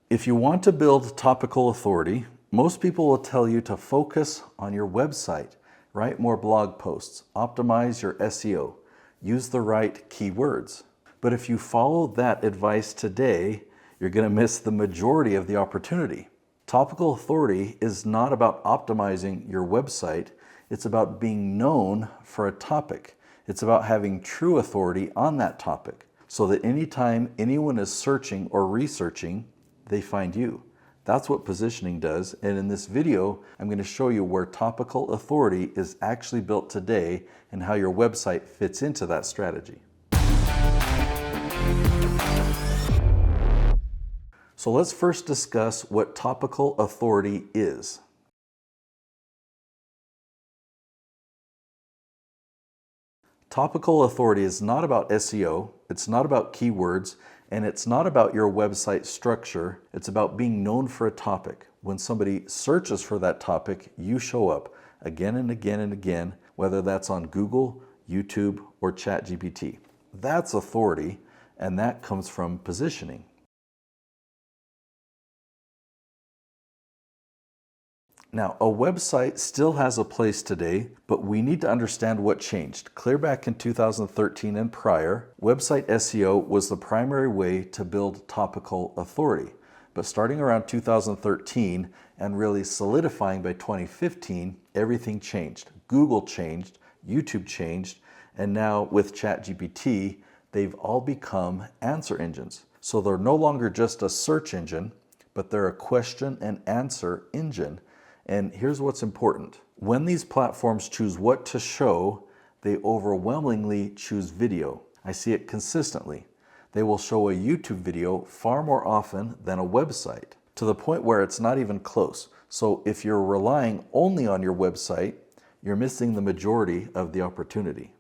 If you want to build topical authority, most people will tell you to focus on your website, write more blog posts, optimize your SEO, use the right keywords. But if you follow that advice today, you're going to miss the majority of the opportunity. Topical authority is not about optimizing your website, it's about being known for a topic. It's about having true authority on that topic, so that anytime anyone is searching or researching, they find you. That's what positioning does, and in this video, I'm going to show you where topical authority is actually built today and how your website fits into that strategy. So let's first discuss what topical authority is. Topical authority is not about SEO, it's not about keywords, and it's not about your website structure. It's about being known for a topic. When somebody searches for that topic, you show up again and again and again, whether that's on Google, YouTube, or ChatGPT. That's authority, and that comes from positioning. Now, a website still has a place today, but we need to understand what changed. Clear back in 2013 and prior, website SEO was the primary way to build topical authority. But starting around 2013 and really solidifying by 2015, everything changed. Google changed, YouTube changed, and now with ChatGPT, they've all become answer engines. So they're no longer just a search engine, but they're a question and answer engine. And here's what's important. When these platforms choose what to show, they overwhelmingly choose video. I see it consistently. They will show a YouTube video far more often than a website, to the point where it's not even close. So if you're relying only on your website, you're missing the majority of the opportunity.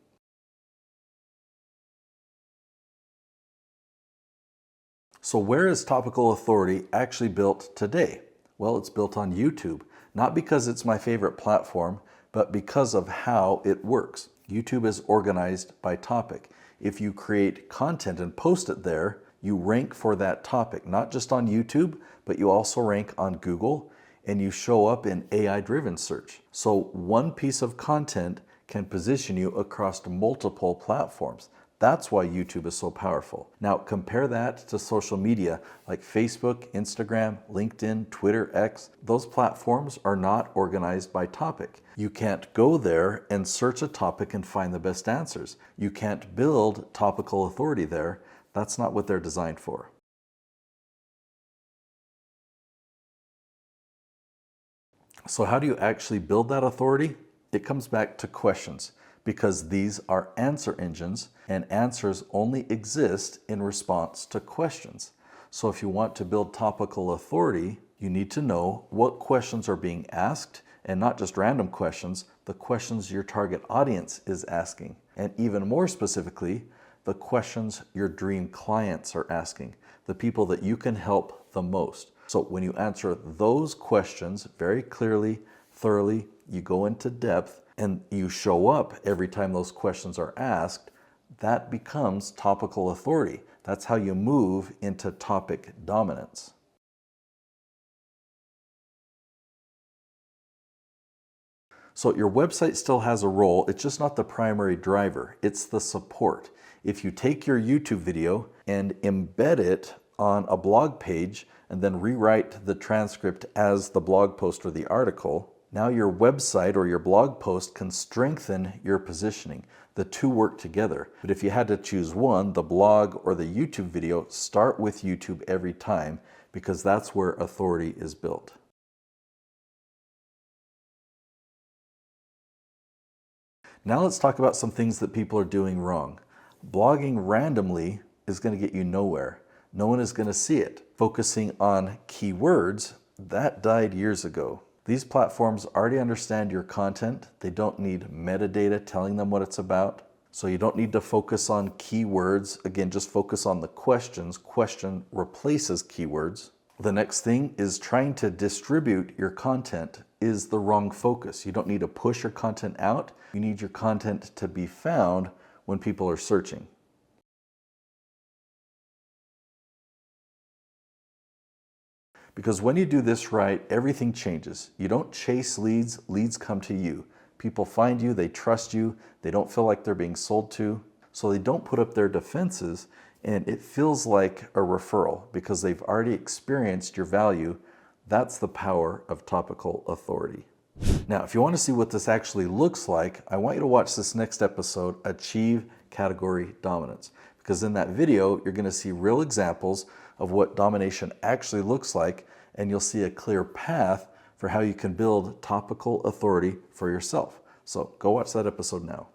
So where is topical authority actually built today? Well, it's built on YouTube. Not because it's my favorite platform, but because of how it works. YouTube is organized by topic. If you create content and post it there, you rank for that topic, not just on YouTube, but you also rank on Google, and you show up in AI-driven search. So one piece of content can position you across multiple platforms. That's why YouTube is so powerful. Now compare that to social media like Facebook, Instagram, LinkedIn, Twitter, X. Those platforms are not organized by topic. You can't go there and search a topic and find the best answers. You can't build topical authority there. That's not what they're designed for. So how do you actually build that authority? It comes back to questions, because these are answer engines and answers only exist in response to questions. So if you want to build topical authority, you need to know what questions are being asked, and not just random questions, the questions your target audience is asking. And even more specifically, the questions your dream clients are asking, the people that you can help the most. So when you answer those questions very clearly, thoroughly, you go into depth, and you show up every time those questions are asked, that becomes topical authority. That's how you move into topic dominance. So your website still has a role, it's just not the primary driver, it's the support. If you take your YouTube video and embed it on a blog page and then rewrite the transcript as the blog post or the article, now your website or your blog post can strengthen your positioning. The two work together. But if you had to choose one, the blog or the YouTube video, start with YouTube every time, because that's where authority is built. Now let's talk about some things that people are doing wrong. Blogging randomly is going to get you nowhere. No one is going to see it. Focusing on keywords, that died years ago. These platforms already understand your content. They don't need metadata telling them what it's about. So you don't need to focus on keywords. Again, just focus on the questions. Question replaces keywords. The next thing is trying to distribute your content is the wrong focus. You don't need to push your content out. You need your content to be found when people are searching. Because when you do this right, everything changes. You don't chase leads, leads come to you. People find you, they trust you, they don't feel like they're being sold to, so they don't put up their defenses, and it feels like a referral because they've already experienced your value. That's the power of topical authority. Now, if you want to see what this actually looks like, I want you to watch this next episode, Achieve Category Dominance, because in that video, you're going to see real examples of what domination actually looks like, and you'll see a clear path for how you can build topical authority for yourself. So go watch that episode now.